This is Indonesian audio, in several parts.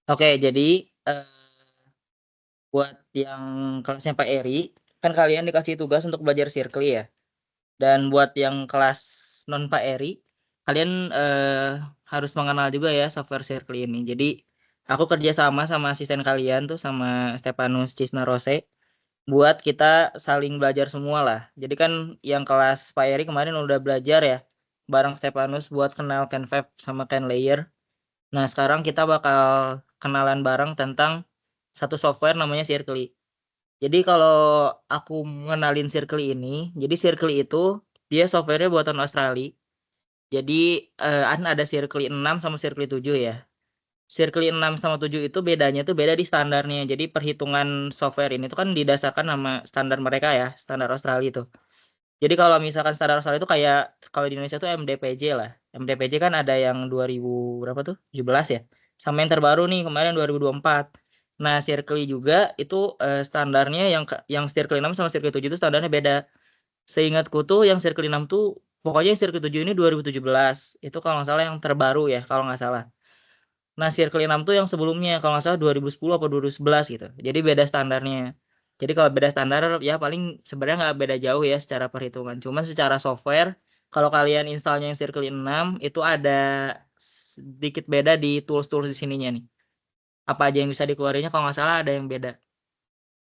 Oke, jadi buat yang kelasnya Pak Eri, kan kalian dikasih tugas untuk belajar Circle ya. Dan buat yang kelas non Pak Eri, kalian harus mengenal juga ya software Circle ini. Jadi aku kerja sama asisten kalian tuh sama Stefanus Cisnarose buat kita saling belajar semua lah. Jadi kan yang kelas Pak Eri kemarin udah belajar ya bareng Stefanus buat kenal Canvas sama CanLayer. Nah, sekarang kita bakal kenalan bareng tentang satu software namanya Circle. Jadi kalau aku mengenalin Circle ini, jadi Circle itu dia softwarenya buatan Australia. Jadi ada Circle 6 sama Circle 7 ya. Circle 6 sama 7 itu bedanya tuh beda di standarnya. Jadi perhitungan software ini tuh kan didasarkan sama standar mereka ya, standar Australia itu. Jadi kalau misalkan standar Australia itu kayak kalau di Indonesia tuh MDPJ lah. MDPJ kan ada yang 2000 berapa tuh? 17 ya. Sama yang terbaru nih kemarin 2024. Nah, Circle juga itu standarnya yang Circle 6 sama Circle 7 itu standarnya beda. Seingatku tuh yang Circle 6 tuh pokoknya yang Circle 7 ini 2017. Itu kalau nggak salah yang terbaru ya, kalau nggak salah. Nah, Circle 6 tuh yang sebelumnya kalau nggak salah 2010 atau 2011 gitu. Jadi beda standarnya. Jadi kalau beda standar ya paling sebenarnya nggak beda jauh ya secara perhitungan. Cuman secara software kalau kalian installnya yang Circle 6 itu ada sedikit beda di tools-tools di sininya nih. Apa aja yang bisa dikeluarinnya kalau nggak salah ada yang beda.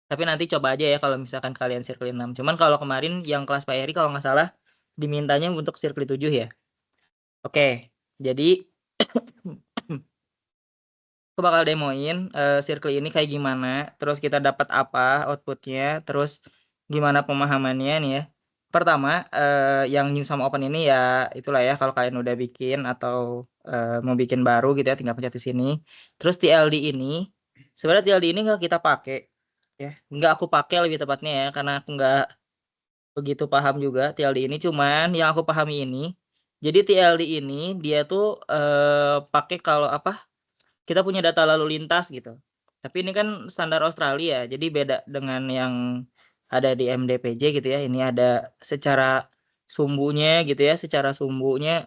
Tapi nanti coba aja ya kalau misalkan kalian Circle 6. Cuman kalau kemarin yang kelas Pak Eri kalau nggak salah dimintanya untuk Circle 7 ya. Oke, jadi aku bakal demoin Circle ini kayak gimana, terus kita dapat apa outputnya, terus gimana pemahamannya nih ya. Pertama, yang new sama open ini ya itulah ya kalau kalian udah bikin atau mau bikin baru gitu ya tinggal pencet di sini. Terus TLD ini sebenarnya TLD ini nggak kita pakai ya, nggak aku pakai lebih tepatnya ya karena aku nggak begitu paham juga TLD ini. Cuman yang aku pahami ini, jadi TLD ini dia tuh pakai kalau apa? Kita punya data lalu lintas gitu. Tapi ini kan standar Australia, jadi beda dengan yang ada di MDPJ gitu ya. Ini ada secara sumbunya gitu ya, secara sumbunya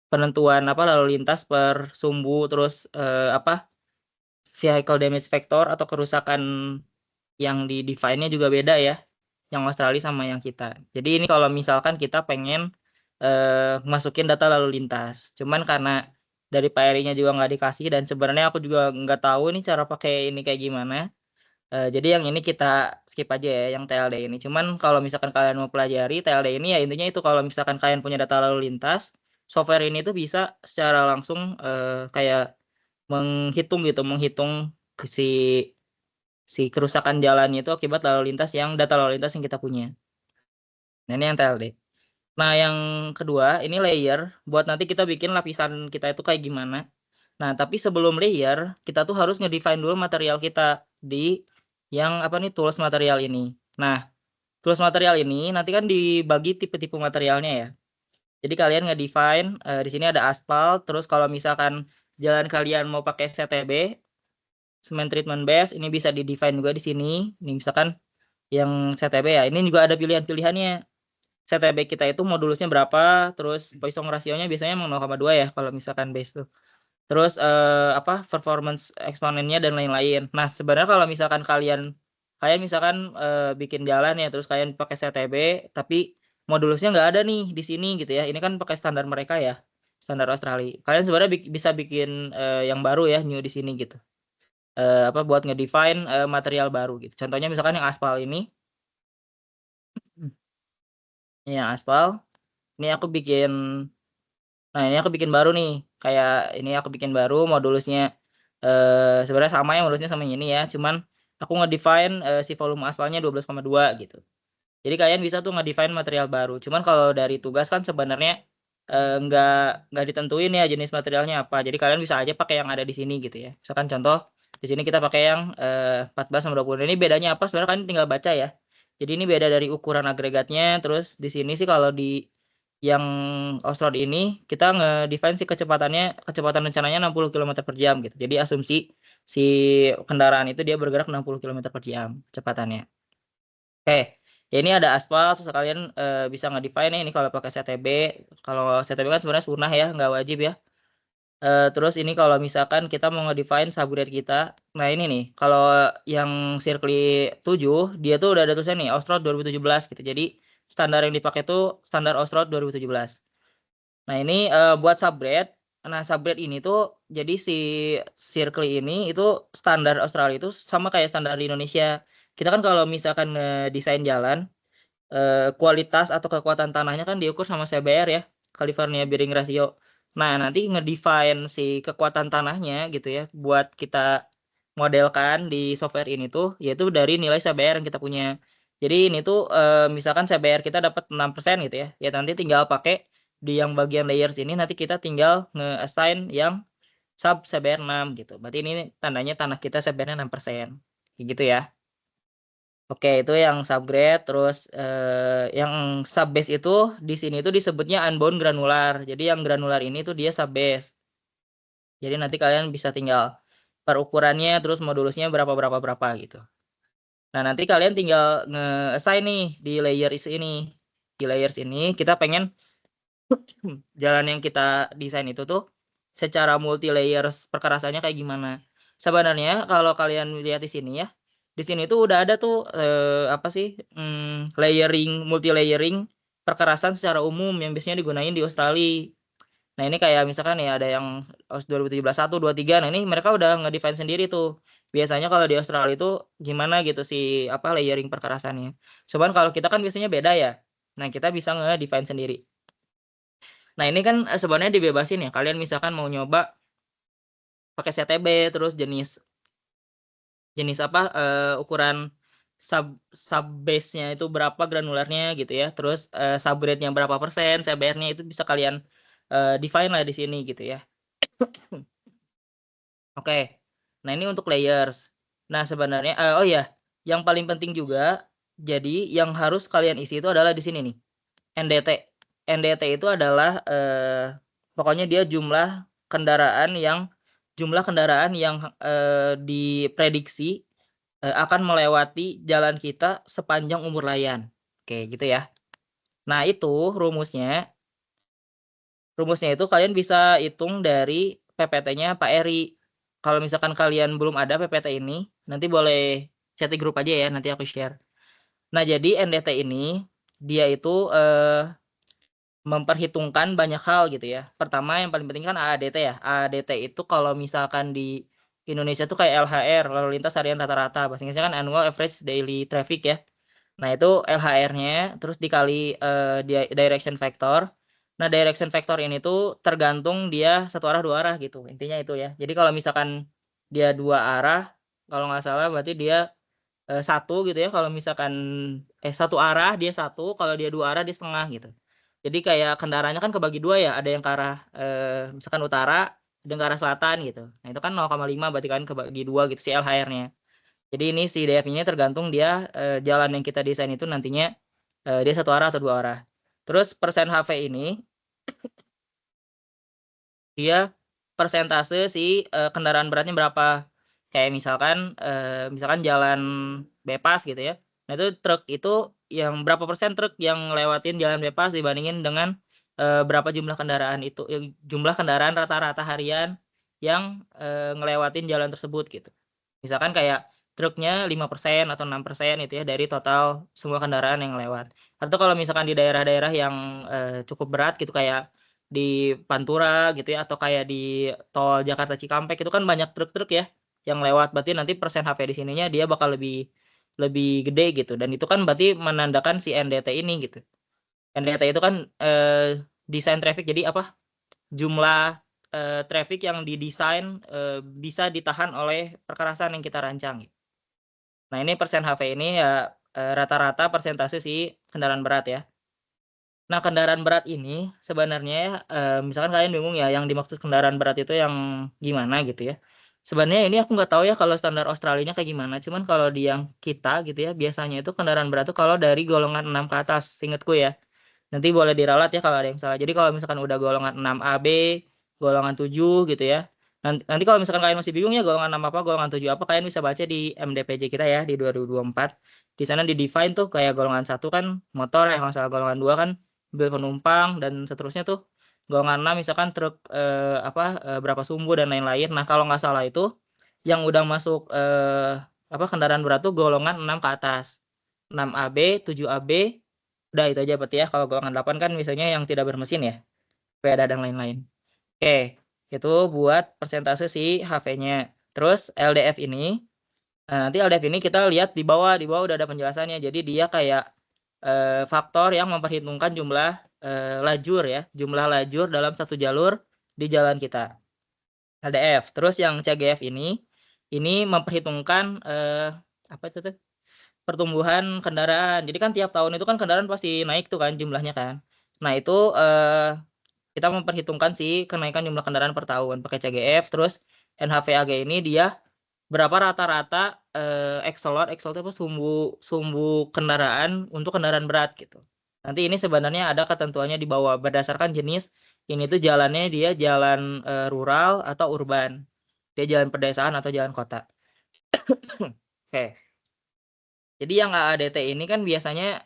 penentuan apa lalu lintas per sumbu terus apa vehicle damage factor atau kerusakan yang di define-nya juga beda ya. Yang Australia sama yang kita. Jadi ini kalau misalkan kita pengen masukin data lalu lintas. Cuman karena dari Pak Eri-nya juga nggak dikasih dan sebenarnya aku juga nggak tahu nih cara pakai ini kayak gimana. Jadi yang ini kita skip aja ya, yang TLD ini. Cuman kalau misalkan kalian mau pelajari TLD ini ya intinya itu kalau misalkan kalian punya data lalu lintas, software ini tuh bisa secara langsung kayak menghitung gitu, menghitung si si kerusakan jalannya itu akibat lalu lintas yang data lalu lintas yang kita punya. Nah, ini yang TLD. Nah, yang kedua ini layer buat nanti kita bikin lapisan kita itu kayak gimana. Nah, tapi sebelum layer, kita tuh harus nge-define dulu material kita di yang apa nih tools material ini. Nah, tools material ini nanti kan dibagi tipe-tipe materialnya ya. Jadi kalian nge-define di sini ada aspal, terus kalau misalkan jalan kalian mau pakai CTB, cement treatment base, ini bisa di-define juga di sini. Ini misalkan yang CTB ya, ini juga ada pilihan-pilihannya. CTB kita itu modulusnya berapa, terus Poisson rasionya biasanya emang 0,2 ya kalau misalkan base tuh. Terus apa performance eksponennya dan lain-lain. Nah, sebenarnya kalau misalkan kalian misalkan bikin jalan ya terus kalian pakai CTB tapi modulusnya nggak ada nih di sini gitu ya. Ini kan pakai standar mereka ya, standar Australia. Kalian sebenarnya bisa bikin yang baru ya, new di sini gitu. Apa buat nge-define material baru gitu. Contohnya misalkan yang aspal ini, yang aspal, ini aku bikin Nah, ini aku bikin baru nih. Kayak ini aku bikin baru modulusnya sebenarnya sama ya modulusnya sama yang ini ya. Cuman aku nge-define si volume aspalnya 12,2 gitu. Jadi kalian bisa tuh nge-define material baru. Cuman kalau dari tugas kan sebenarnya nggak ditentuin ya jenis materialnya apa. Jadi kalian bisa aja pakai yang ada di sini gitu ya. Misalkan contoh di sini kita pakai yang 14 sama 20. Ini bedanya apa? Sebenarnya kalian tinggal baca ya. Jadi ini beda dari ukuran agregatnya. Terus di sini sih kalau di yang off-road ini kita nge-define si kecepatan rencananya 60 km per jam gitu. Jadi asumsi si kendaraan itu dia bergerak 60 km per jam kecepatannya. Oke, ya ini ada aspal, terus kalian bisa nge-define ini kalau pakai CTB. Kalau CTB kan sebenarnya sunnah ya, nggak wajib ya. Terus ini kalau misalkan kita mau nge-define subgrade kita. Nah, ini nih, kalau yang Circle 7, dia tuh udah ada tulisan nih Ostrov 2017 gitu. Jadi standar yang dipakai tuh standar Ostrov 2017. Nah, ini buat subgrade. Nah, subgrade ini tuh jadi si Circle ini itu standar Australia itu sama kayak standar di Indonesia. Kita kan kalau misalkan ngedesain jalan, kualitas atau kekuatan tanahnya kan diukur sama CBR ya, California Bearing Ratio. Nah, nanti ngedefine si kekuatan tanahnya gitu ya, buat kita modelkan di software ini tuh, yaitu dari nilai CBR yang kita punya. Jadi ini tuh misalkan CBR kita dapat 6% gitu ya, ya nanti tinggal pakai di yang bagian layers ini nanti kita tinggal nge-assign yang sub CBR 6 gitu. Berarti ini tandanya tanah kita CBR-nya 6%. Kayak gitu ya. Oke, itu yang subgrade. Terus yang subbase itu di sini tuh disebutnya unbound granular. Jadi yang granular ini tuh dia subbase. Jadi nanti kalian bisa tinggal per ukurannya terus modulusnya berapa gitu. Nah, nanti kalian tinggal nge-assign nih di layers ini. Di layers ini kita pengen jalan yang kita desain itu tuh secara multi layers perkerasannya kayak gimana. Sebenarnya kalau kalian lihat di sini ya, di sini tuh udah ada tuh apa sih layering, multi layering perkerasan secara umum yang biasanya digunain di Australia. Nah, ini kayak misalkan ya ada yang 2017 1, 2, 3. Nah, ini mereka udah nge-define sendiri tuh. Biasanya kalau di Australia itu gimana gitu sih apa layering perkerasannya. Cuman kalau kita kan biasanya beda ya. Nah, kita bisa nge-define sendiri. Nah, ini kan sebenarnya dibebasin ya. Kalian misalkan mau nyoba pakai CTB terus jenis apa ukuran sub base-nya itu berapa granularnya gitu ya. Terus subgrade-nya berapa persen, CBR-nya itu bisa kalian define lah di sini gitu ya. Oke. Nah, ini untuk layers. Nah, sebenarnya oh ya, yang paling penting juga jadi yang harus kalian isi itu adalah di sini nih. NDT. NDT itu adalah pokoknya dia jumlah kendaraan yang diprediksi akan melewati jalan kita sepanjang umur layang. Oke, gitu ya. Nah, itu rumusnya itu kalian bisa hitung dari PPT-nya Pak Eri. Kalau misalkan kalian belum ada PPT ini, nanti boleh chat di grup aja ya, nanti aku share. Nah, jadi NDT ini dia itu memperhitungkan banyak hal gitu ya. Pertama yang paling penting kan AADT ya. AADT itu kalau misalkan di Indonesia tuh kayak LHR, lalu lintas harian rata-rata. Bahasa Inggrisnya kan Annual Average Daily Traffic ya. Nah, itu LHR-nya terus dikali direction factor. Nah, direction factor ini tuh tergantung dia satu arah dua arah gitu. Intinya itu ya. Jadi kalau misalkan dia dua arah, kalau nggak salah berarti dia satu gitu ya. Kalau misalkan satu arah dia satu, kalau dia dua arah dia setengah gitu. Jadi kayak kendaraannya kan kebagi dua ya. Ada yang ke arah misalkan utara, ada yang ke arah selatan gitu. Nah, itu kan 0,5 berarti kan kebagi dua gitu si LHR-nya. Jadi ini si DF-nya tergantung dia jalan yang kita desain itu nantinya dia satu arah atau dua arah. Terus persen HV ini dia persentase si kendaraan beratnya berapa. Kayak misalkan jalan bebas gitu ya. Nah, itu truk itu yang berapa persen truk yang ngelewatin jalan bebas dibandingin dengan berapa jumlah kendaraan itu, jumlah kendaraan rata-rata harian yang ngelewatin jalan tersebut gitu. Misalkan kayak truknya 5% atau 6% itu ya dari total semua kendaraan yang lewat. Atau kalau misalkan di daerah-daerah yang cukup berat gitu kayak di Pantura gitu ya atau kayak di tol Jakarta Cikampek itu kan banyak truk-truk ya yang lewat, berarti nanti persen HV di sininya dia bakal lebih lebih gede gitu, dan itu kan berarti menandakan si NDT ini gitu. NDT itu kan desain traffic, jadi apa jumlah traffic yang didesain bisa ditahan oleh perkerasan yang kita rancang. Nah, ini persen HV ini ya rata-rata persentase si kendaraan berat ya. Nah, kendaraan berat ini sebenarnya misalkan kalian bingung ya yang dimaksud kendaraan berat itu yang gimana gitu ya. Sebenarnya ini aku nggak tahu ya kalau standar Australianya kayak gimana. Cuman kalau di yang kita gitu ya biasanya itu kendaraan berat itu kalau dari golongan 6 ke atas, seingatku ya. Nanti boleh diralat ya kalau ada yang salah. Jadi kalau misalkan udah golongan 6 AB, golongan 7 gitu ya. Nanti kalau misalkan kalian masih bingung ya golongan 6 apa, golongan 7 apa, kalian bisa baca di MDPJ kita ya di 2024. Di sana di-define tuh kayak golongan 1 kan motor ya, kalau salah golongan 2 kan mobil penumpang dan seterusnya tuh. golongan 6 misalkan truk berapa sumbu dan lain-lain. Nah, kalau nggak salah itu yang udah masuk kendaraan berat tuh golongan 6 ke atas. 6 AB, 7 AB, udah itu aja berarti ya. Kalau golongan 8 kan misalnya yang tidak bermesin ya, sepeda dan lain-lain. Oke, itu buat persentase si HV-nya. Terus LDF ini, nanti LDF ini kita lihat di bawah udah ada penjelasannya. Jadi dia kayak faktor yang memperhitungkan jumlah lajur ya, jumlah lajur dalam satu jalur di jalan kita. LDF. Terus yang CGF ini memperhitungkan apa itu tuh? Pertumbuhan kendaraan. Jadi kan tiap tahun itu kan kendaraan pasti naik tuh kan jumlahnya kan. Nah, itu kita memperhitungkan si kenaikan jumlah kendaraan per tahun pakai CGF. Terus NHVAG ini dia berapa rata-rata axle load itu apa sumbu kendaraan untuk kendaraan berat gitu. Nanti ini sebenarnya ada ketentuannya di bawah berdasarkan jenis ini tuh jalannya dia jalan rural atau urban. Dia jalan pedesaan atau jalan kota. Oke. Jadi yang AADT ini kan biasanya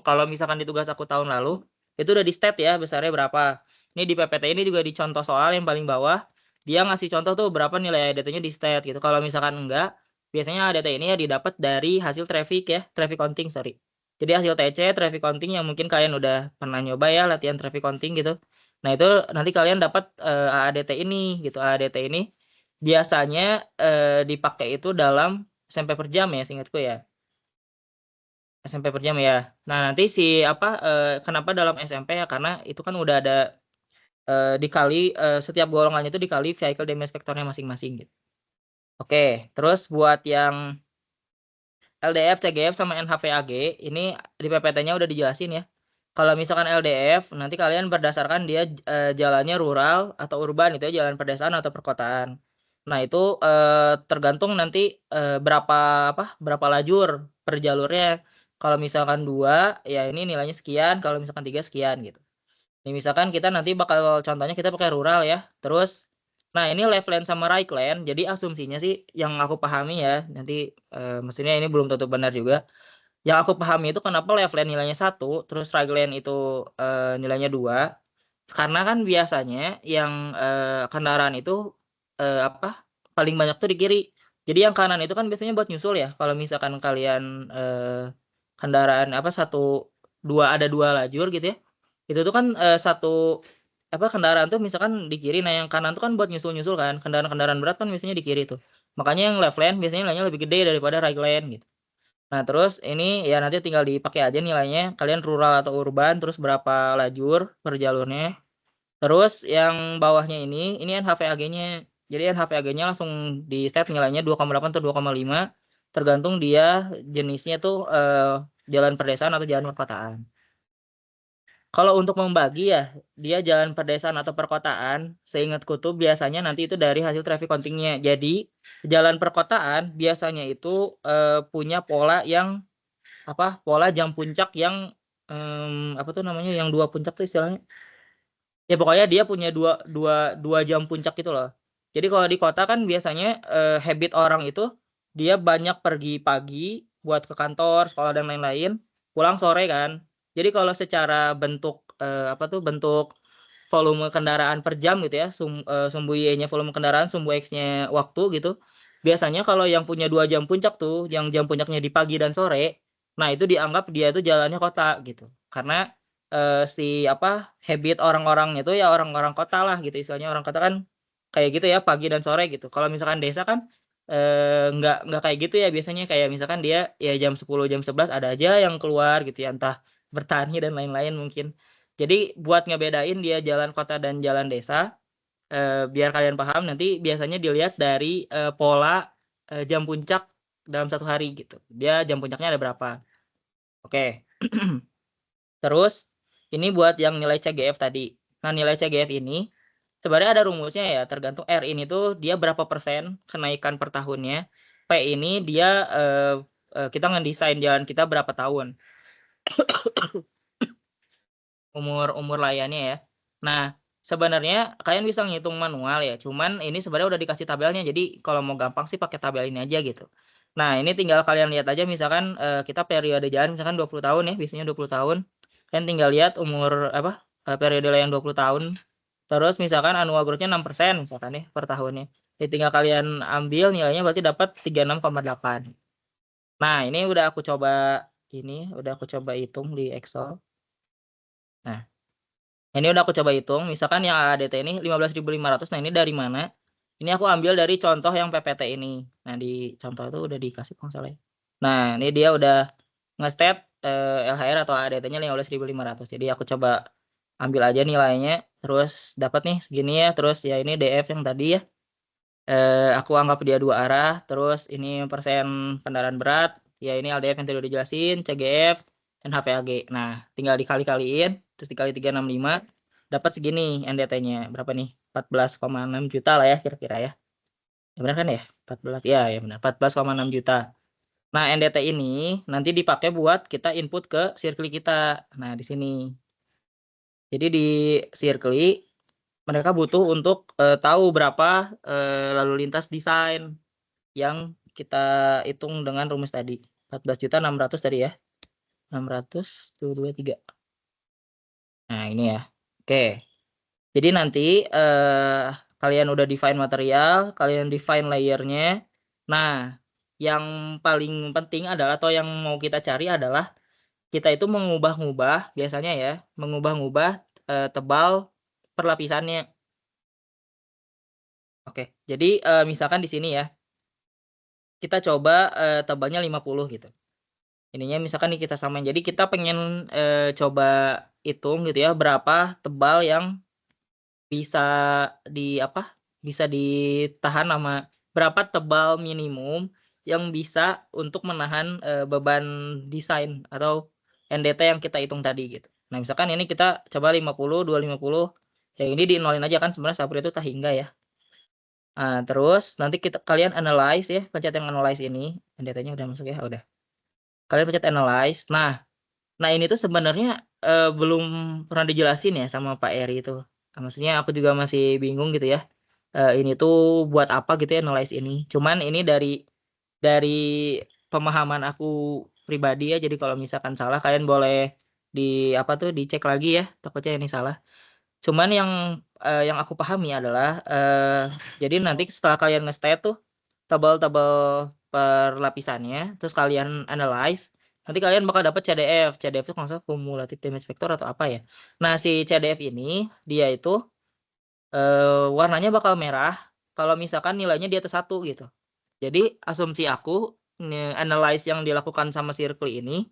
kalau misalkan di tugas aku tahun lalu itu udah di state ya besarnya berapa. Ini di PPT ini juga di contoh soal yang paling bawah dia ngasih contoh tuh berapa nilai ADT-nya di state gitu. Kalau misalkan enggak, biasanya ADT ini ya didapat dari hasil traffic counting, sorry. Jadi hasil TC, traffic counting yang mungkin kalian udah pernah nyoba ya latihan traffic counting gitu. Nah, itu nanti kalian dapat ADT ini gitu. ADT ini biasanya dipakai itu dalam SMP per jam ya, seingatku ya. SMP per jam ya. Nah, nanti kenapa dalam SMP ya, karena itu kan udah ada dikali setiap golongannya itu dikali vehicle damage factor-nya masing-masing gitu. Oke, terus buat yang LDF, CGF sama NHVAG ini di PPT-nya udah dijelasin ya. Kalau misalkan LDF nanti kalian berdasarkan dia jalannya rural atau urban itu ya, jalan pedesaan atau perkotaan. Nah, itu tergantung nanti berapa lajur per jalurnya. Kalau misalkan 2 ya ini nilainya sekian, kalau misalkan 3 sekian gitu. Nih misalkan kita nanti bakal contohnya kita pakai rural ya. Terus nah ini left lane sama right lane. Jadi asumsinya sih yang aku pahami ya, nanti maksudnya ini belum tentu benar juga. Yang aku pahami itu kenapa left lane nilainya 1, terus right lane itu nilainya 2. Karena kan biasanya yang kendaraan itu paling banyak tuh di kiri. Jadi yang kanan itu kan biasanya buat nyusul ya. Kalau misalkan kalian kendaraan ada 2 lajur gitu ya. Itu tuh kan kendaraan tuh misalkan di kiri, nah yang kanan tuh kan buat nyusul-nyusul kan. Kendaraan-kendaraan berat kan biasanya di kiri tuh. Makanya yang left lane biasanya nilainya lebih gede daripada right lane gitu. Nah, terus ini ya nanti tinggal dipakai aja nilainya. Kalian rural atau urban, terus berapa lajur per jalurnya. Terus yang bawahnya ini NHVAG-nya. Jadi NHVAG-nya langsung di set nilainya 2,8 atau 2,5 tergantung dia jenisnya tuh jalan perdesaan atau jalan perkotaan. Kalau untuk membagi ya, dia jalan perdesaan atau perkotaan, seingatku tuh biasanya nanti itu dari hasil traffic counting-nya. Jadi jalan perkotaan biasanya itu punya pola yang pola jam puncak yang yang 2 puncak tuh istilahnya. Ya pokoknya dia punya dua jam puncak gitu loh. Jadi kalau di kota kan biasanya habit orang itu dia banyak pergi pagi buat ke kantor, sekolah dan lain-lain, pulang sore kan. Jadi kalau secara bentuk bentuk volume kendaraan per jam gitu ya, sumbu Y-nya volume kendaraan, sumbu X-nya waktu gitu. Biasanya kalau yang punya 2 jam puncak tuh, yang jam puncaknya di pagi dan sore, nah itu dianggap dia itu jalannya kota gitu. Karena habit orang-orang itu ya orang-orang kota lah gitu, istilahnya orang kota kan kayak gitu ya pagi dan sore gitu. Kalau misalkan desa kan nggak kayak gitu ya, biasanya kayak misalkan dia ya jam 10 jam 11 ada aja yang keluar gitu ya, entah bertani dan lain-lain mungkin. Jadi buat ngebedain dia jalan kota dan jalan desa, biar kalian paham nanti biasanya dilihat dari pola jam puncak dalam satu hari gitu. Dia jam puncaknya ada berapa. Oke. Terus ini buat yang nilai CGF tadi. Nah, nilai CGF ini sebenarnya ada rumusnya ya, tergantung R ini tuh dia berapa persen kenaikan per tahunnya. P ini dia kita ngedesain jalan kita berapa tahun. Umur layannya ya. Nah, sebenarnya kalian bisa ngitung manual ya, cuman ini sebenarnya udah dikasih tabelnya. Jadi kalau mau gampang sih pakai tabel ini aja gitu. Nah, ini tinggal kalian lihat aja misalkan kita periode jalan misalkan 20 tahun ya, biasanya 20 tahun. Kalian tinggal lihat umur periode layan 20 tahun. Terus misalkan annual growth-nya 6% misalkan ya per tahunnya. Jadi tinggal kalian ambil nilainya berarti dapat 36,8. Nah, ini udah aku coba hitung di Excel. Nah, ini udah aku coba hitung, misalkan yang ADT ini 15.500. Nah, ini dari mana? Ini aku ambil dari contoh yang PPT ini. Nah, di contoh itu udah dikasih kalau salah. Nah, ini dia udah nge-state LHR atau ADT-nya 15.500. Jadi aku coba ambil aja nilainya, terus dapat nih segini ya. Terus ya ini DF yang tadi ya. Aku anggap dia dua arah. Terus ini persen kendaraan berat. Ya ini LDF yang tadi udah dijelasin, CGF, dan HPAG. Nah, tinggal dikali-kaliin, terus dikali 365, dapat segini NDT-nya. Berapa nih? 14,6 juta lah ya kira-kira ya. Ya benar kan ya? 14, ya benar. 14,6 juta. Nah, NDT ini nanti dipakai buat kita input ke Circli kita. Nah, di sini. Jadi di Circli mereka butuh untuk tahu berapa lalu lintas desain yang kita hitung dengan rumus tadi. 14.600.000 tadi ya. 600 223. Nah, ini ya. Oke. Jadi nanti kalian udah define material, kalian define layernya. Nah, yang paling penting adalah atau yang mau kita cari adalah kita itu mengubah-ubah biasanya ya, mengubah-ubah tebal perlapisannya. Oke. Jadi misalkan di sini ya. Kita coba tebalnya 50 gitu. Ininya misalkan nih kita samain. Jadi kita pengen coba hitung gitu ya berapa tebal yang bisa bisa ditahan sama berapa tebal minimum yang bisa untuk menahan beban desain atau NDT yang kita hitung tadi gitu. Nah, misalkan ini kita coba 50 250. Ya ini di-nolin aja kan sebenarnya sabar itu tak hingga ya. Nah, terus nanti kalian analyze ya, pencet yang analyze ini. NDT-nya udah masuk ya, udah. Kalian pencet analyze. Nah, ini tuh sebenarnya belum pernah dijelasin ya sama Pak Eri itu. Maksudnya aku juga masih bingung gitu ya. Ini tuh buat apa gitu ya analyze ini. Cuman ini dari pemahaman aku pribadi ya. Jadi kalau misalkan salah kalian boleh dicek lagi ya. Takutnya ini salah. Cuman yang aku pahami adalah jadi nanti setelah kalian nge-state tuh tabel-tabel per lapisannya, terus kalian analyze, nanti kalian bakal dapat CDF. CDF itu kalau cumulative damage factor atau apa ya. Nah, si CDF ini dia itu warnanya bakal merah kalau misalkan nilainya di atas 1 gitu. Jadi asumsi aku analyze yang dilakukan sama Circle ini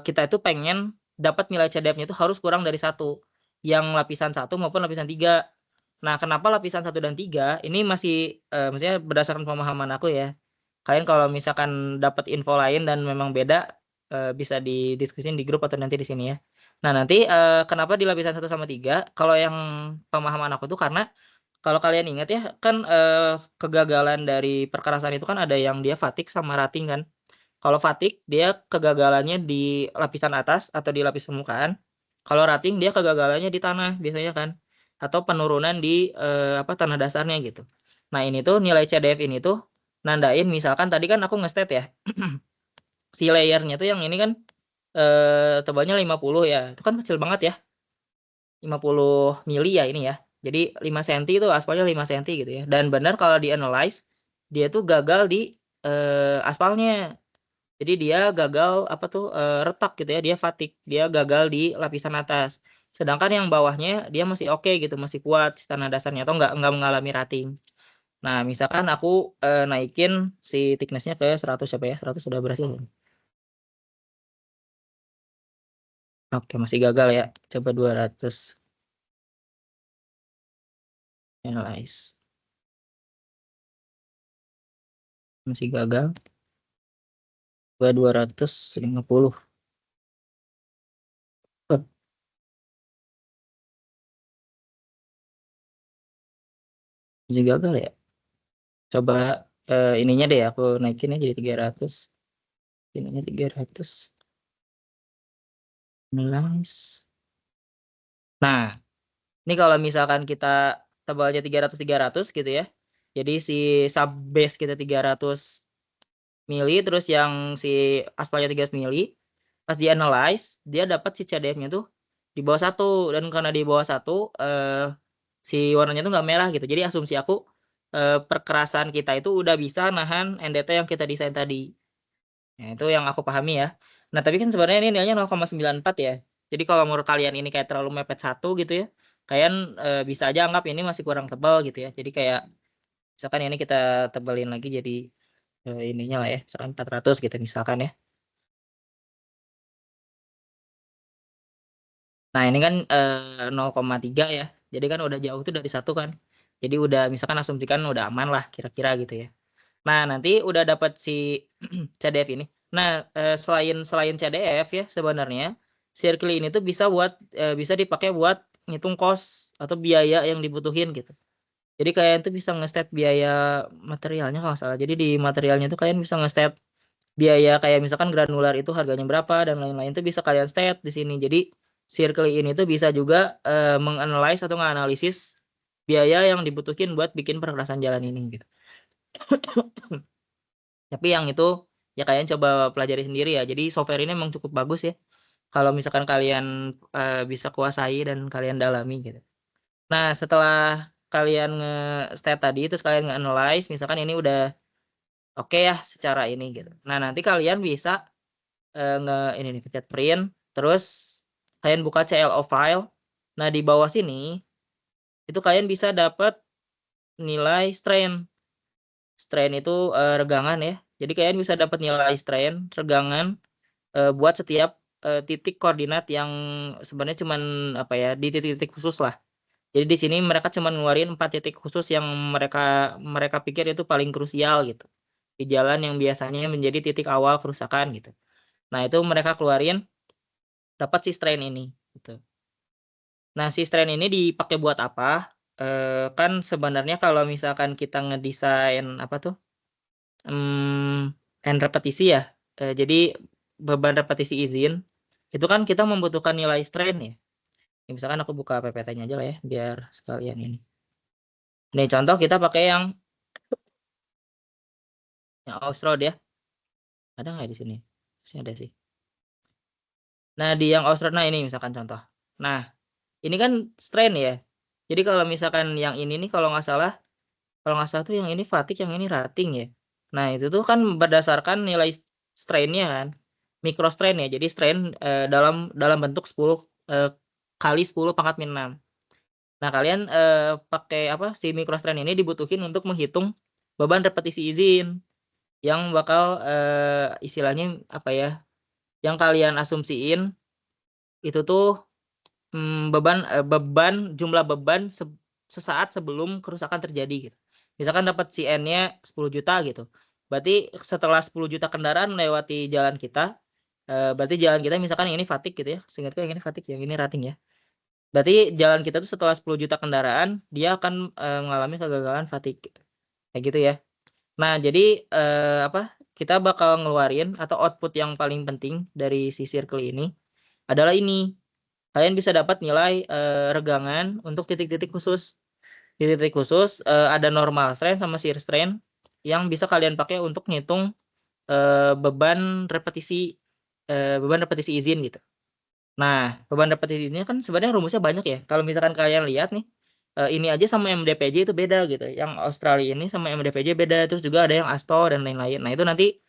kita itu pengen dapat nilai CDF-nya itu harus kurang dari 1. Yang lapisan 1 maupun lapisan 3. Nah, kenapa lapisan 1 dan 3? Ini masih maksudnya berdasarkan pemahaman aku ya. Kalian kalau misalkan dapat info lain dan memang beda bisa didiskusin di grup atau nanti di sini ya. Nah, nanti kenapa di lapisan 1 sama 3? Kalau yang pemahaman aku tuh karena kalau kalian ingat ya kan kegagalan dari perkerasan itu kan ada yang dia fatigue sama rating kan. Kalau fatigue dia kegagalannya di lapisan atas atau di lapis permukaan. Kalau rating dia kegagalannya di tanah biasanya kan. Atau penurunan di tanah dasarnya gitu. Nah, ini tuh nilai CDF ini tuh nandain misalkan tadi kan aku nge-state ya. Si layernya tuh yang ini kan tebalnya 50 ya. Itu kan kecil banget ya. 50 mili ya ini ya. Jadi 5 cm itu aspalnya 5 cm gitu ya. Dan benar kalau di-analyze dia tuh gagal di aspalnya. Jadi dia gagal retak gitu ya, dia fatigue, dia gagal di lapisan atas. Sedangkan yang bawahnya dia masih oke gitu, masih kuat tanah dasarnya atau enggak mengalami rating. Nah, misalkan aku naikin si thickness-nya ke 100 ya, 100 sudah berhasil. Oke, masih gagal ya. Coba 200. Analyze. Masih gagal. 250. Masih gagal ya. Coba ininya deh aku naikin ya jadi 300. Ininya 300. Analyze. Nah, ini kalau misalkan kita tebalnya 300 gitu ya. Jadi si sub base kita 300 mili terus yang si aspalnya 300 mili. Pas di analyze dia dapat si CDF-nya tuh di bawah 1, dan karena di bawah 1 si warnanya tuh nggak merah gitu. Jadi asumsi aku perkerasan kita itu udah bisa nahan NDT yang kita desain tadi. Nah, itu yang aku pahami ya. Nah, tapi kan sebenarnya ini nilainya 0,94 ya. Jadi kalau menurut kalian ini kayak terlalu mepet 1 gitu ya, kalian bisa aja anggap ini masih kurang tebal gitu ya. Jadi kayak misalkan ini kita tebelin lagi jadi ininya lah ya, misalkan 400 gitu misalkan ya. Nah, ini kan 0,3 ya. Jadi kan udah jauh tuh dari 1 kan. Jadi udah misalkan asumsikan udah aman lah kira-kira gitu ya. Nah, nanti udah dapat si CDF ini. Nah, selain selain CDF ya sebenarnya circle ini tuh bisa dipakai buat ngitung cost atau biaya yang dibutuhin gitu. Jadi kalian tuh bisa nge-state biaya materialnya kalau nggak salah. Jadi di materialnya tuh kalian bisa nge-state biaya kayak misalkan granular itu harganya berapa dan lain-lain tuh bisa kalian state di sini. Jadi circle ini tuh bisa juga menganalisis atau nganalisis biaya yang dibutuhin buat bikin perkerasan jalan ini gitu. Tapi yang itu ya kalian coba pelajari sendiri ya. Jadi software ini memang cukup bagus ya. Kalau misalkan kalian bisa kuasai dan kalian dalami gitu. Nah, setelah kalian nge-state tadi terus kalian nge-analyze misalkan ini udah oke ya secara ini gitu. Nah, nanti kalian bisa ini nih pencet print terus kalian buka CLO file. Nah, di bawah sini itu kalian bisa dapat nilai strain. Strain itu regangan ya. Jadi kalian bisa dapat nilai strain regangan buat setiap titik koordinat yang sebenarnya cuman apa ya di titik-titik khusus lah. Jadi di sini mereka cuma ngeluarin 4 titik khusus yang mereka mereka pikir itu paling krusial gitu. Di jalan yang biasanya menjadi titik awal kerusakan gitu. Nah, itu mereka keluarin dapat si strain ini gitu. Nah, si strain ini dipakai buat apa? Kan sebenarnya kalau misalkan kita ngedesain apa tuh? N repetisi ya. Jadi beban repetisi izin itu kan kita membutuhkan nilai strain ya. Ya, misalkan aku buka PPT-nya aja lah ya biar sekalian ini. Nih contoh kita pakai yang Austroad ya. Ada nggak di sini? Sini ada sih. Nah, di yang Austroad nah ini misalkan contoh. Nah, ini kan strain ya. Jadi kalau misalkan yang ini nih kalau nggak salah tuh yang ini fatigue, yang ini rating ya. Nah, itu tuh kan berdasarkan nilai strain-nya kan. Micro strain ya. Jadi strain dalam bentuk 10 kali 10 pangkat min 6. Nah, kalian pakai apa si micro strain ini dibutuhin untuk menghitung beban repetisi izin yang bakal istilahnya apa ya? Yang kalian asumsiin itu tuh beban jumlah beban sesaat sebelum kerusakan terjadi gitu. Misalkan dapat CN-nya 10 juta gitu. Berarti setelah 10 juta kendaraan melewati jalan kita, berarti jalan kita misalkan yang ini fatigue gitu ya. Seingatku yang ini fatigue, yang ini rating ya. Berarti jalan kita tuh setelah 10 juta kendaraan, dia akan mengalami kegagalan fatigue gitu. Kayak gitu ya. Nah, jadi apa? Kita bakal ngeluarin atau output yang paling penting dari si circle ini adalah ini. Kalian bisa dapat nilai regangan untuk titik-titik khusus. Di titik khusus ada normal strain sama shear strain yang bisa kalian pakai untuk ngitung beban repetisi izin gitu. Nah, beban repetisi ini kan sebenarnya rumusnya banyak ya. Kalau misalkan kalian lihat nih, ini aja sama MDPJ itu beda gitu. Yang Australia ini sama MDPJ beda. Terus juga ada yang ASTO dan lain-lain. Nah, itu nanti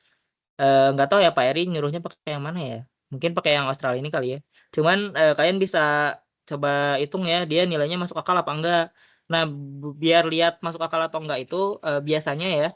nggak tahu ya Pak Eri nyuruhnya pakai yang mana ya. Mungkin pakai yang Australia ini kali ya. Cuman kalian bisa coba hitung ya dia nilainya masuk akal apa enggak. Nah, biar lihat masuk akal atau enggak itu biasanya ya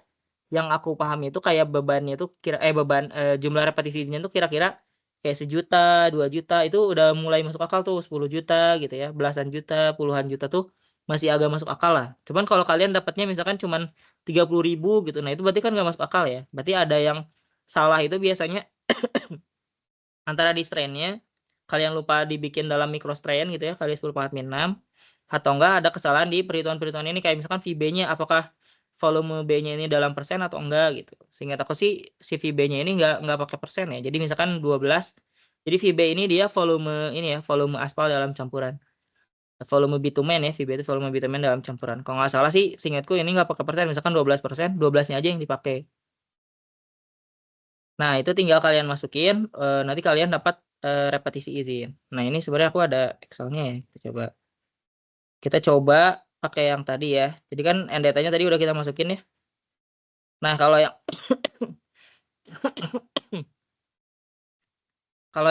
yang aku pahami itu kayak bebannya itu beban jumlah repetisinya itu kira-kira kayak 1 juta, 2 juta itu udah mulai masuk akal tuh 10 juta gitu ya, belasan juta, puluhan juta tuh masih agak masuk akal lah. Cuman kalau kalian dapatnya misalkan cuman 30.000 gitu, nah itu berarti kan nggak masuk akal ya. Berarti ada yang salah itu biasanya antara di strain-nya kalian lupa dibikin dalam micro strain gitu ya kali 10 pangkat min 6 atau enggak ada kesalahan di perhitungan-perhitungan ini kayak misalkan VB-nya apakah volume B-nya ini dalam persen atau enggak gitu. Seingat aku sih si VB-nya ini enggak pakai persen ya. Jadi misalkan 12. Jadi VB ini dia volume ini ya, volume aspal dalam campuran. Volume bitumen ya, VB itu volume bitumen dalam campuran. Kalau nggak salah sih, seingatku ini nggak pakai persen, misalkan 12%, 12-nya aja yang dipakai. Nah, itu tinggal kalian masukin, nanti kalian dapat repetisi izin. Nah, ini sebenarnya aku ada Excel-nya ya. Kita coba pakai yang tadi ya. Jadi kan NDT-nya tadi udah kita masukin ya. Nah, kalau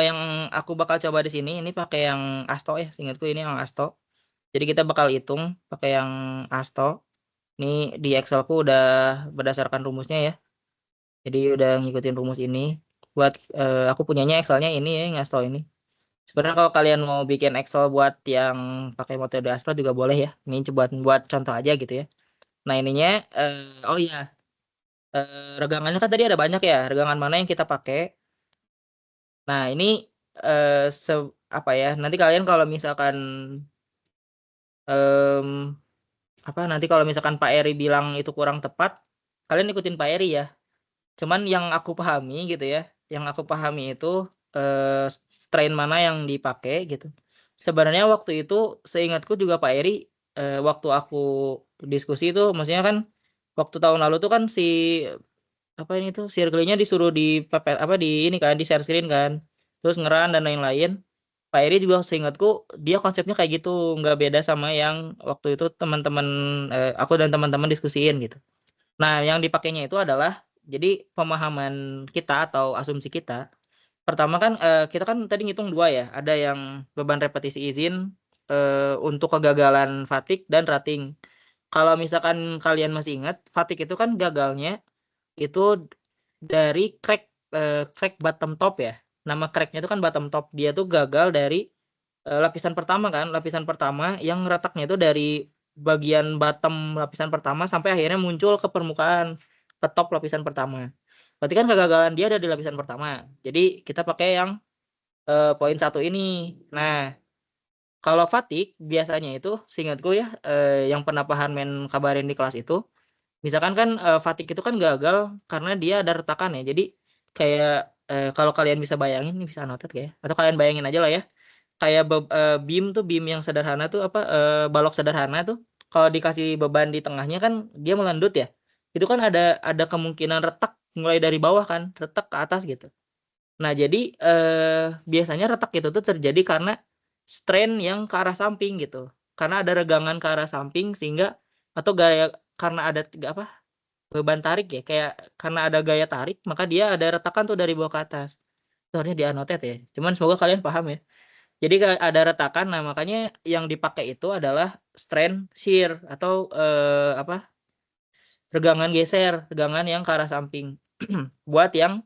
yang aku bakal coba di sini ini pakai yang Asto ya. Seingatku ini yang Asto. Jadi kita bakal hitung pakai yang Asto. Ini di Excelku udah berdasarkan rumusnya ya. Jadi udah ngikutin rumus ini. Buat aku punyanya Excelnya ini ya, yang Asto ini. Sebenarnya kalau kalian mau bikin Excel buat yang pakai metode Astro juga boleh ya. Ini buat contoh aja gitu ya. Nah, ininya oh iya, regangannya kan tadi ada banyak ya. Regangan mana yang kita pakai? Nah, ini apa ya? Nanti kalian kalau misalkan em, apa nanti kalau misalkan Pak Eri bilang itu kurang tepat, kalian ikutin Pak Eri ya. Cuman yang aku pahami gitu ya, yang aku pahami itu strain mana yang dipakai gitu. Sebenarnya waktu itu seingatku juga Pak Eri waktu aku diskusi itu maksudnya kan waktu tahun lalu tuh kan si apa ini tuh circle-nya disuruh di apa di ini kan di share screen kan. Terus ngeran dan lain-lain. Pak Eri juga seingatku dia konsepnya kayak gitu, nggak beda sama yang waktu itu teman-teman aku dan teman-teman diskusiin gitu. Nah, yang dipakainya itu adalah jadi pemahaman kita atau asumsi kita. Pertama kan kita kan tadi ngitung dua ya, ada yang beban repetisi izin untuk kegagalan fatigue dan rating. Kalau misalkan kalian masih ingat, fatigue itu kan gagalnya itu dari crack bottom top ya. Nama cracknya itu kan bottom top. Dia tuh gagal dari lapisan pertama kan, lapisan pertama yang retaknya itu dari bagian bottom lapisan pertama sampai akhirnya muncul ke permukaan ke top lapisan pertama. Berarti kan kegagalan dia ada di lapisan pertama. Jadi kita pakai yang poin 1 ini. Nah, kalau fatigue biasanya itu seingatku ya yang pernah Pak Harmen kabarin di kelas itu, misalkan kan fatigue itu kan gagal karena dia ada retakan ya. Jadi kayak kalau kalian bisa bayangin, ini bisa noted kayak atau kalian bayangin aja lah ya. Kayak beam tuh beam yang sederhana tuh apa balok sederhana tuh kalau dikasih beban di tengahnya kan dia melendut ya. Itu kan ada kemungkinan retak mulai dari bawah kan, retak ke atas gitu. Nah, jadi biasanya retak itu tuh terjadi karena strain yang ke arah samping gitu. Karena ada regangan ke arah samping sehingga atau gaya karena ada apa beban tarik ya kayak karena ada gaya tarik maka dia ada retakan tuh dari bawah ke atas. Itu harusnya di-annotate ya. Cuman semoga kalian paham ya. Jadi ada retakan, nah makanya yang dipakai itu adalah strain shear atau apa regangan geser, regangan yang ke arah samping. Buat yang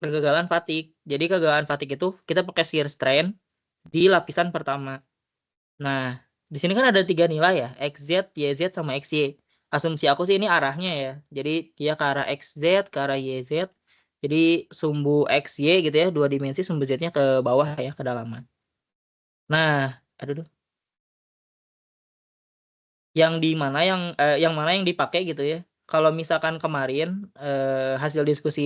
kegagalan fatigue. Jadi kegagalan fatigue itu kita pakai shear strain di lapisan pertama. Nah, di sini kan ada 3 nilai ya, XZ, YZ, sama XY. Asumsi aku sih ini arahnya ya. Jadi dia ke arah XZ, ke arah YZ. Jadi sumbu XY gitu ya, 2 dimensi sumbu Z-nya ke bawah ya, ke dalaman. Nah, aduh duh. Yang mana yang dipakai gitu ya. Kalau misalkan kemarin hasil diskusi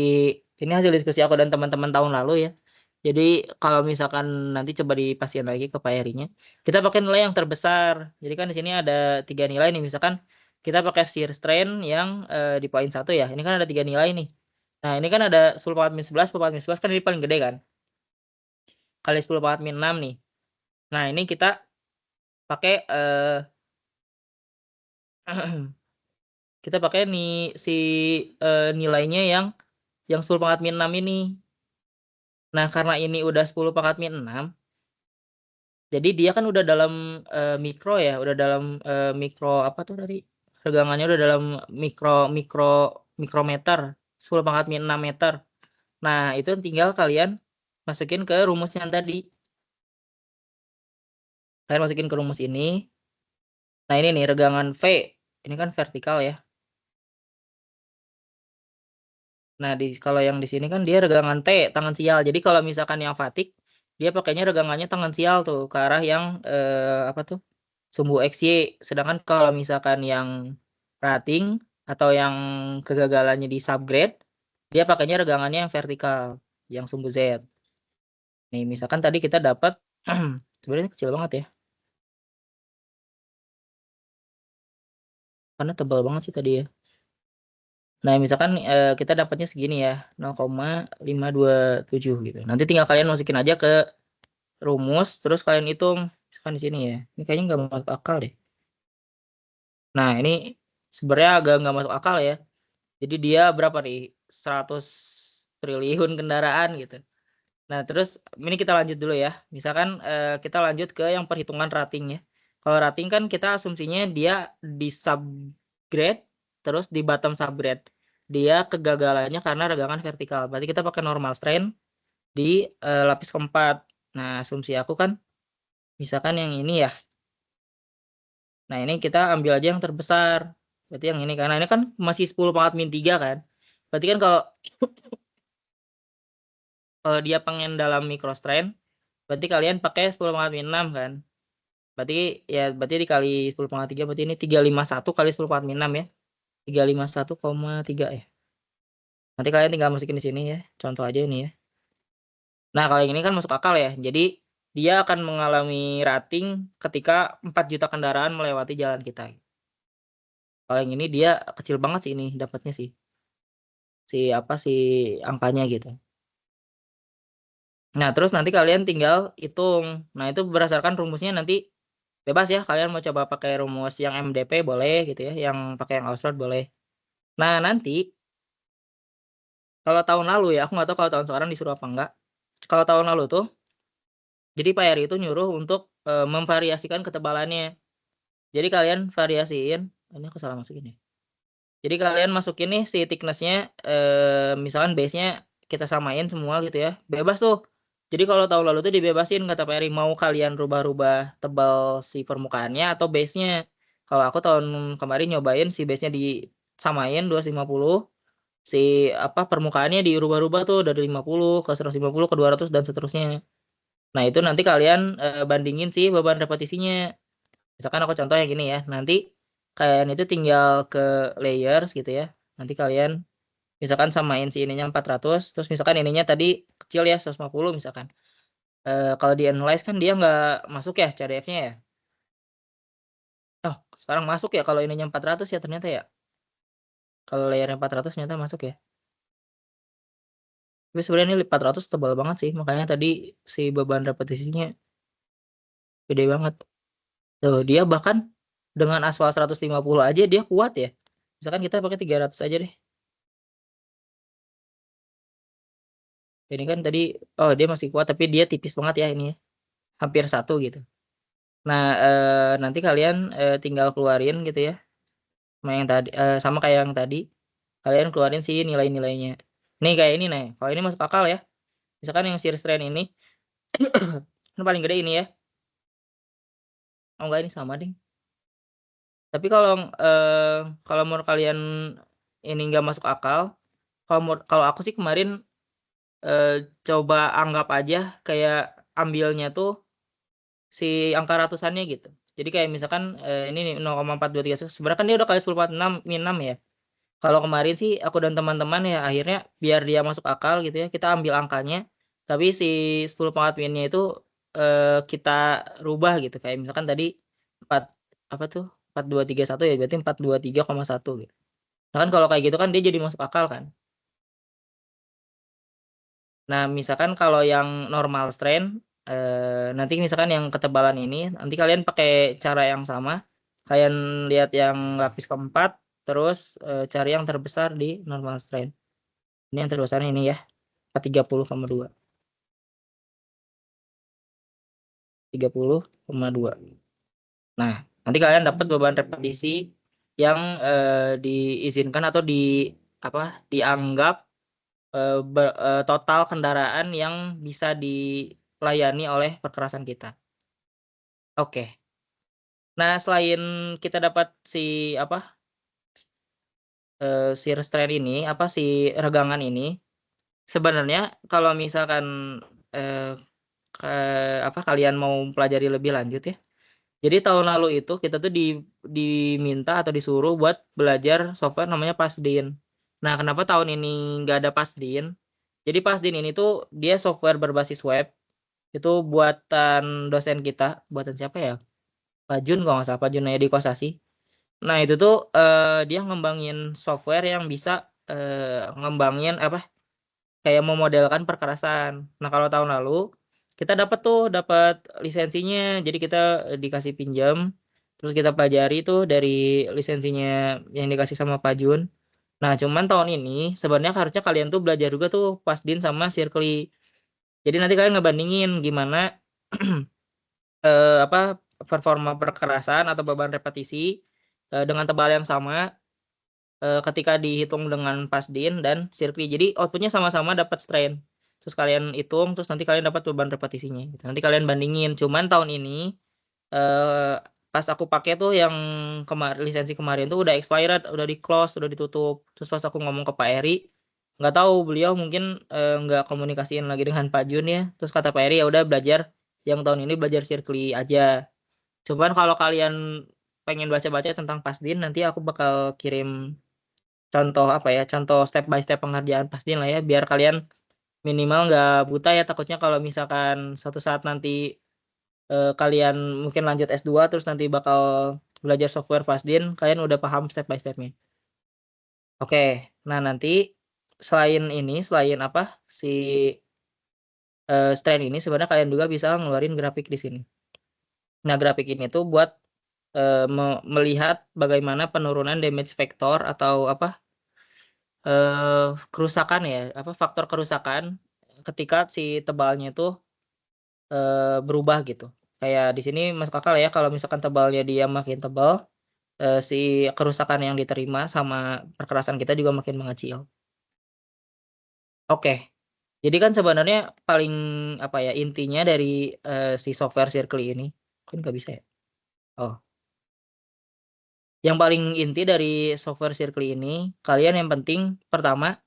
ini hasil diskusi aku dan teman-teman tahun lalu ya. Jadi kalau misalkan nanti coba dipastiin lagi ke Pak Erinya, kita pakai nilai yang terbesar. Jadi kan di sini ada 3 nilai nih, misalkan kita pakai shear strain yang di poin 1 ya. Ini kan ada 3 nilai nih. Nah, ini kan ada 10 / 11, 10 / 11 kan ini paling gede kan. Kali 10 / 6 nih. Nah, ini kita pakai kita pakai nih si nilainya yang 10 / 6 ini. Nah, karena ini udah 10 / 6, jadi dia kan udah dalam mikro ya, udah dalam mikro apa tuh tadi? Regangannya udah dalam mikro mikro mikrometer, 10 / 6 meter. Nah, itu tinggal kalian masukin ke rumusnya yang tadi. Kalian masukin ke rumus ini. Nah, ini nih regangan V. Ini kan vertikal ya. Nah, kalau yang di sini kan dia regangan T, tangan sial. Jadi kalau misalkan yang fatigue, dia pakainya regangannya tangan sial tuh ke arah yang apa tuh? Sumbu XY. Sedangkan kalau misalkan yang rating atau yang kegagalannya di subgrade, dia pakainya regangannya yang vertikal, yang sumbu Z. Nih, misalkan tadi kita dapat sebenarnya kecil banget ya. Karena tebal banget sih tadi ya. Nah, misalkan kita dapatnya segini ya, 0,527 gitu. Nanti tinggal kalian masukin aja ke rumus, terus kalian hitung. Misalkan di sini ya. Ini kayaknya nggak masuk akal deh. Nah, ini sebenarnya agak nggak masuk akal ya. Jadi dia berapa nih? 100 triliun kendaraan gitu. Nah, terus ini kita lanjut dulu ya. Misalkan kita lanjut ke yang perhitungan rating ya. Kalau rating kan kita asumsinya dia di subgrade, terus di bottom subgrade. Dia kegagalannya karena regangan vertikal. Berarti kita pakai normal strain di lapis keempat. Nah, asumsi aku kan misalkan yang ini ya. Nah, ini kita ambil aja yang terbesar. Berarti yang ini karena ini kan masih 10/-3 kan. Berarti kan kalau dia pengen dalam microstrain, berarti kalian pakai 10/6 kan. Berarti ya berarti dikali 10/3 berarti ini 351 kali 10/6 ya. 351,3 ya. Nanti kalian tinggal masukin di sini ya. Contoh aja ini ya. Nah, kalau yang ini kan masuk akal ya. Jadi dia akan mengalami rating ketika 4 juta kendaraan melewati jalan kita. Kalau yang ini dia kecil banget sih ini dapatnya sih. Si angkanya gitu. Nah, terus nanti kalian tinggal hitung. Nah, itu berdasarkan rumusnya nanti bebas ya. Kalian mau coba pakai rumus yang MDP boleh gitu ya. Yang pakai yang Oxford boleh. Nah, nanti kalau tahun lalu ya, aku nggak tahu kalau tahun sekarang disuruh apa enggak. Kalau tahun lalu tuh, jadi Pak Eri itu nyuruh untuk memvariasikan ketebalannya. Jadi kalian variasiin, ini aku salah masukin ya. Jadi kalian masukin nih si thickness-nya, misalkan base-nya kita samain semua gitu ya, bebas tuh. Jadi kalau tahun lalu tuh dibebasin kata Pak Eri, mau kalian rubah-rubah tebal si permukaannya atau base-nya. Kalau aku tahun kemarin nyobain si base-nya disamain 250, si permukaannya dirubah-rubah tuh dari 50 ke 150 ke 200 dan seterusnya. Nah, itu nanti kalian bandingin sih beban repetisinya. Misalkan aku contohnya gini ya. Nanti kalian itu tinggal ke layers gitu ya. Nanti kalian misalkan samain si ininya 400, terus misalkan ininya tadi kecil ya 150 misalkan. Kalau di analyze kan dia nggak masuk ya CDF-nya ya. Oh, sekarang masuk ya kalau ininya 400 ya ternyata ya. Kalau layernya 400 ternyata masuk ya. Tapi sebenarnya ini 400 tebal banget sih, makanya tadi si beban repetisinya gede banget. Tuh, dia bahkan dengan aspal 150 aja dia kuat ya. Misalkan kita pakai 300 aja deh. Ini kan tadi, oh dia masih kuat tapi dia tipis banget ya ini ya. Hampir 1 gitu. Nah, nanti kalian tinggal keluarin gitu ya. Sama yang tadi, sama kayak yang tadi. Kalian keluarin sih nilai-nilainya. Nih kayak ini nih. Kalau ini masuk akal ya. Misalkan yang series trend ini ini paling gede ini ya. Oh enggak, ini sama ding. Tapi kalau menurut kalian ini nggak masuk akal, kalau aku sih kemarin coba anggap aja kayak ambilnya tuh si angka ratusannya gitu. Jadi kayak misalkan ini nih 0,423 sebenarnya kan dia udah kali 10/6 min 6 ya. Kalau kemarin sih aku dan teman-teman ya akhirnya biar dia masuk akal gitu ya, kita ambil angkanya, tapi si 10/4 min-nya itu kita rubah gitu. Kayak misalkan tadi 4 apa tuh? 4231 ya berarti 423,1 gitu. Nah, kan kalau kayak gitu kan dia jadi masuk akal kan. Nah, misalkan kalau yang normal strain, nanti misalkan yang ketebalan ini, nanti kalian pakai cara yang sama. Kalian lihat yang lapis keempat, terus cari yang terbesar di normal strain. Ini yang terbesar ini ya, 30,2. 30,2. Nah, nanti kalian dapat beban repetisi yang diizinkan atau dianggap total kendaraan yang bisa dilayani oleh perkerasan kita. Oke. Nah, selain kita dapat si si restraint ini, si regangan ini, sebenarnya kalau misalkan eh, kalian mau pelajari lebih lanjut ya. Jadi tahun lalu itu kita tuh diminta atau disuruh buat belajar software namanya Pasdin. Nah, kenapa tahun ini nggak ada Pasdin? Jadi Pasdin ini tuh dia software berbasis web. Itu buatan dosen kita, buatan siapa ya? Pak Jun kalau nggak salah, Pak Junayadi Kosasi. Nah, itu tuh dia ngembangin software yang bisa ngembangin apa, kayak memodelkan perkerasan. Nah, kalau tahun lalu kita dapat lisensinya. Jadi kita dikasih pinjam, terus kita pelajari tuh dari lisensinya yang dikasih sama Pak Jun. Nah, cuman tahun ini sebenarnya harusnya kalian tuh belajar juga tuh Pasdin sama Sirkli. Jadi nanti kalian ngebandingin gimana apa performa perkerasan atau beban repetisi dengan tebal yang sama ketika dihitung dengan Pasdin dan Sirkli. Jadi outputnya sama-sama dapat strain. Terus kalian hitung, terus nanti kalian dapat beban repetisinya. Gitu. Nanti kalian bandingin. Cuman tahun ini pas aku pakai tuh yang lisensi kemarin tuh udah expired, udah di close, udah ditutup. Terus pas aku ngomong ke Pak Eri, nggak tahu beliau mungkin nggak komunikasiin lagi dengan Pak Jun ya. Terus kata Pak Eri ya udah belajar yang tahun ini belajar Sirkli aja. Cuman kalau kalian pengen baca-baca tentang Pasdin, nanti aku bakal kirim contoh apa ya, contoh step by step pengerjaan Pasdin lah ya, biar kalian minimal nggak buta ya. Takutnya kalau misalkan suatu saat nanti kalian mungkin lanjut S2 terus nanti bakal belajar software Pasdin, kalian udah paham step by stepnya. Oke, nah nanti selain apa si strain ini sebenarnya kalian juga bisa ngeluarin grafik di sini. Nah, grafik ini tuh buat melihat bagaimana penurunan damage vector atau apa kerusakan ya, apa faktor kerusakan ketika si tebalnya itu berubah gitu. Kayak di sini masuk akal ya kalau misalkan tebalnya dia makin tebal, si kerusakan yang diterima sama perkerasan kita juga makin mengecil. Oke. Jadi kan sebenarnya paling apa ya intinya dari si software Circle ini, kan nggak bisa ya? Oh, yang paling inti dari software Circle ini, kalian yang penting pertama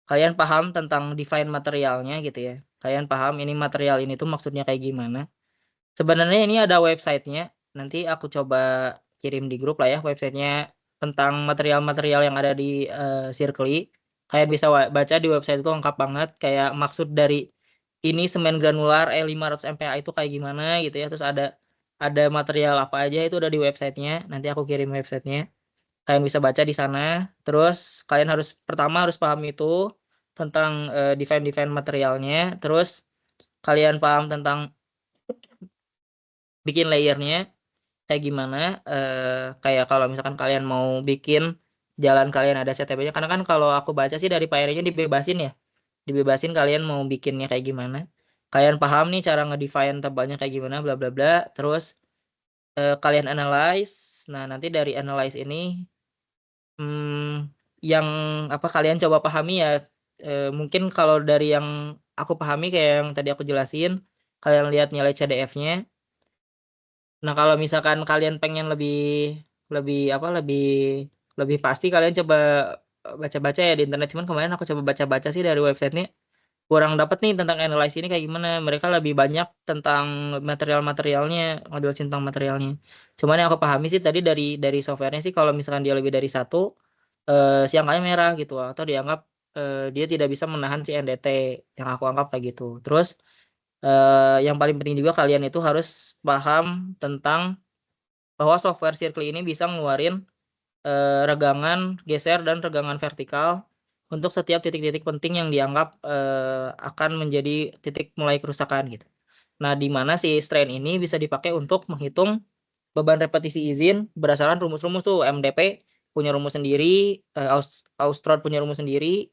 kalian paham tentang define materialnya gitu ya. Kalian paham ini material ini tuh maksudnya kayak gimana. Sebenarnya ini ada websitenya. Nanti aku coba kirim di grup lah ya websitenya tentang material-material yang ada di Circle. Kalian bisa baca di website itu lengkap banget. Kayak maksud dari ini semen granular E500 MPa itu kayak gimana gitu ya. Terus ada material apa aja itu udah di websitenya. Nanti aku kirim websitenya. Kalian bisa baca di sana. Terus kalian harus pertama harus paham itu tentang define materialnya. Terus kalian paham tentang bikin layernya kayak gimana. Kayak kalau misalkan kalian mau bikin jalan kalian ada CTB-nya. Karena kan kalau aku baca sih dari PRI-nya dibebasin ya. Dibebasin kalian mau bikinnya kayak gimana. Kalian paham nih cara ngedefine tebalnya kayak gimana bla bla bla. Terus kalian analyze. Nah, nanti dari analyze ini yang apa kalian coba pahami ya mungkin kalau dari yang aku pahami kayak yang tadi aku jelasin kalian lihat nilai CDF-nya. Nah, kalau misalkan kalian pengen lebih lebih apa lebih pasti kalian coba baca-baca ya di internet. Cuman kemarin aku coba baca-baca sih dari website ini kurang dapat nih tentang analyze ini kayak gimana. Mereka lebih banyak tentang material-materialnya, model tentang materialnya. Cuman yang aku pahami sih tadi dari softwarenya sih kalau misalkan dia lebih dari satu si angkanya merah gitu atau dianggap dia tidak bisa menahan si NDT yang aku anggap kayak gitu. Terus yang paling penting juga kalian itu harus paham tentang bahwa software Circle ini bisa ngeluarin regangan geser dan regangan vertikal untuk setiap titik-titik penting yang dianggap akan menjadi titik mulai kerusakan gitu. Nah, di mana si strain ini bisa dipakai untuk menghitung beban repetisi izin berdasarkan rumus-rumus tuh. MDP punya rumus sendiri, Austrod punya rumus sendiri,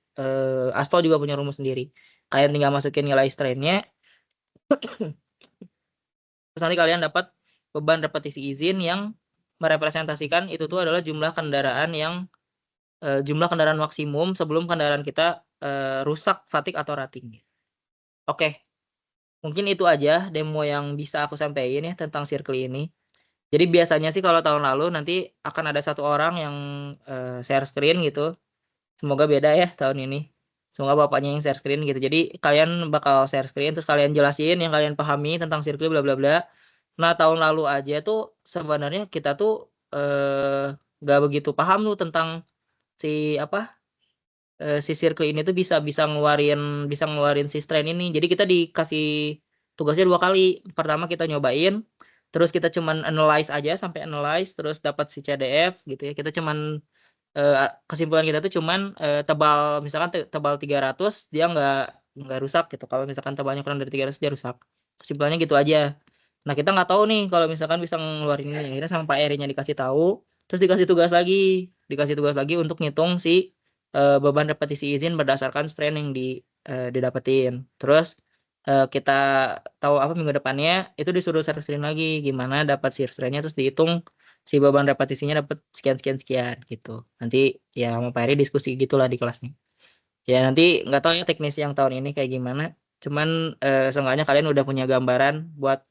Asto juga punya rumus sendiri. Kalian tinggal masukin nilai strainnya, terus nanti kalian dapat beban repetisi izin yang merepresentasikan itu tuh adalah jumlah kendaraan maksimum sebelum kendaraan kita rusak, fatigue atau rating. Oke, mungkin itu aja demo yang bisa aku sampaikan ya tentang Circle ini. Jadi biasanya sih kalau tahun lalu nanti akan ada satu orang yang share screen gitu. Semoga beda ya tahun ini. Semoga bapaknya yang share screen gitu. Jadi kalian bakal share screen terus kalian jelasin yang kalian pahami tentang Circle bla bla bla. Nah, tahun lalu aja tuh sebenarnya kita tuh nggak begitu paham tuh tentang si apa si Circle ini tuh bisa ngeluarin si strain ini. Jadi kita dikasih tugasnya 2 kali. Pertama kita nyobain, terus kita cuman analyze aja sampai analyze terus dapat si CDF gitu ya. Kita cuman kesimpulan kita tuh cuman tebal misalkan tebal 300 dia nggak rusak gitu. Kalau misalkan tebalnya kurang dari 300 dia rusak. Kesimpulannya gitu aja. Nah, kita nggak tahu nih kalau misalkan bisa ngeluarin ini. Akhirnya sama Pak Eri-nya dikasih tahu, terus dikasih tugas lagi untuk ngitung si beban repetisi izin berdasarkan strain yang didapetin. Terus kita tahu apa minggu depannya itu disuruh screen lagi gimana dapat shear strain-nya terus dihitung si beban repetisinya dapat sekian sekian sekian gitu. Nanti ya sama Pak Eri diskusi gitulah di kelasnya. Ya nanti nggak tahu ya teknis yang tahun ini kayak gimana. Cuman seenggaknya kalian udah punya gambaran buat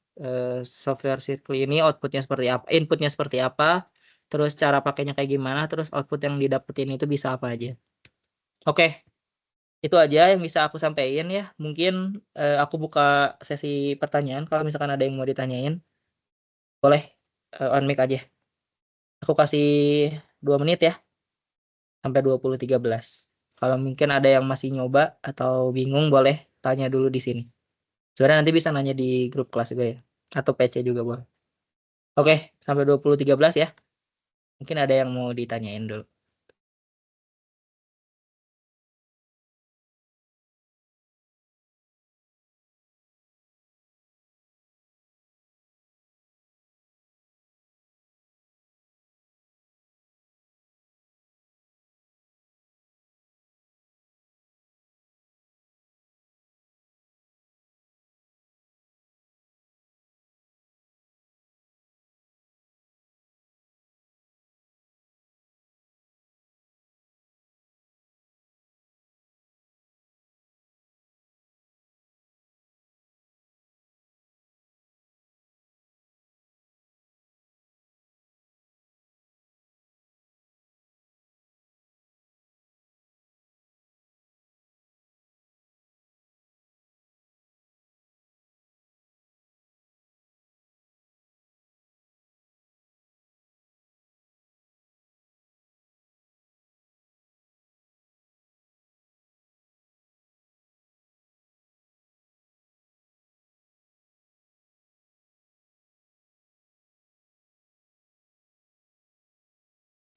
software Circle ini outputnya seperti apa, inputnya seperti apa, terus cara pakainya kayak gimana, terus output yang didapetin itu bisa apa aja. Oke, itu aja yang bisa aku sampaikan ya. Mungkin aku buka sesi pertanyaan kalau misalkan ada yang mau ditanyain. Boleh on mic aja. Aku kasih 2 menit ya sampai 20.13. Kalau mungkin ada yang masih nyoba atau bingung boleh tanya dulu di sini. Sebenarnya nanti bisa nanya di grup kelas juga ya. Atau PC juga boleh. Oke, sampai 20.13 ya. Mungkin ada yang mau ditanyain dulu.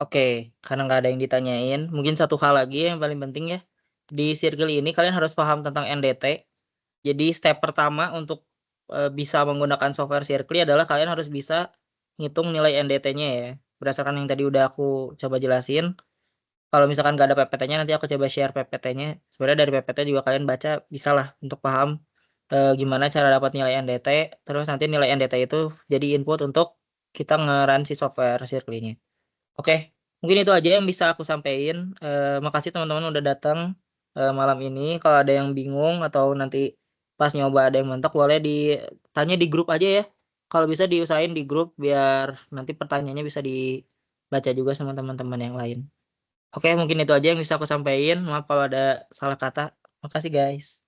Oke, karena nggak ada yang ditanyain, mungkin satu hal lagi yang paling penting ya. Di circle ini kalian harus paham tentang NDT. Jadi step pertama untuk bisa menggunakan software Circle adalah kalian harus bisa ngitung nilai NDT-nya ya. Berdasarkan yang tadi udah aku coba jelasin. Kalau misalkan nggak ada PPT-nya nanti aku coba share PPT-nya. Sebenarnya dari PPT juga kalian baca bisa lah untuk paham gimana cara dapat nilai NDT. Terus nanti nilai NDT itu jadi input untuk kita nge-run si software Circle ini. Oke, mungkin itu aja yang bisa aku sampaikan. Makasih teman-teman udah datang malam ini. Kalau ada yang bingung atau nanti pas nyoba ada yang mentok, boleh ditanya di grup aja ya. Kalau bisa diusahain di grup biar nanti pertanyaannya bisa dibaca juga sama teman-teman yang lain. Oke, mungkin itu aja yang bisa aku sampaikan. Maaf kalau ada salah kata. Makasih guys.